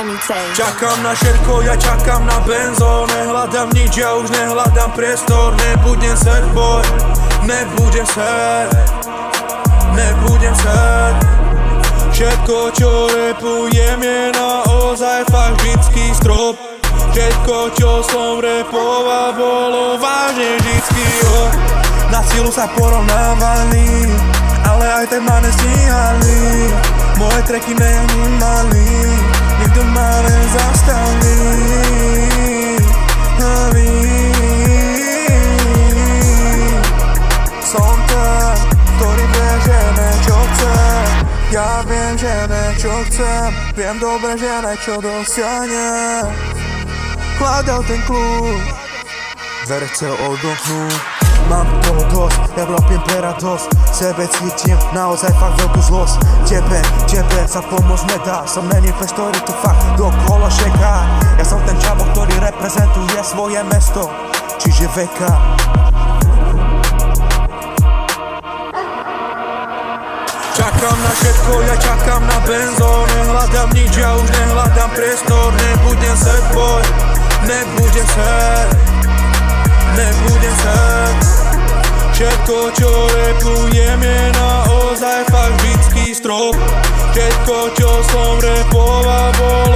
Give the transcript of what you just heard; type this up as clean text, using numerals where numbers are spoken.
anything. Čakám na všetko, ja čakám na benzo. Nehľadám nič, ja už nehľadám priestor. Nebudem sad boy, nebudem sad. Nebudem sad. Všetko, čo repujem, je naozaj fakt vždycky strop. Všetko, čo som repoval, bolo vážne vždycky Na silu sa porovnávali, ale aj tak ma nestíhali. Moje tracky neanimali, nikto ma nezastaví. Som ten, ktorý vie, že niečo chce. Ja viem, že niečo chcem, viem dobre, že niečo dosiahnem. Hľadal ten kľúč, dvere chcel odomknúť. Mám toho dosť, ja robím pre radosť. Sebe cítim naozaj fakt veľkú zlosť. Tebe sa pomôcť nedá. Som není pes, ktorý tu fakt dokolo šeká. Ja som ten čavo, ktorý reprezentuje svoje mesto, čiže veka. Čakám na všetko, ja čakám na benzo. Nehľadám nič, ja už nehľadám priestor. Nebudem sad boy, nebudem sad. Nebudem sad. Všetko, čo repujem, je naozaj fakt vždycky strop. Všetko, čo som repoval, bolo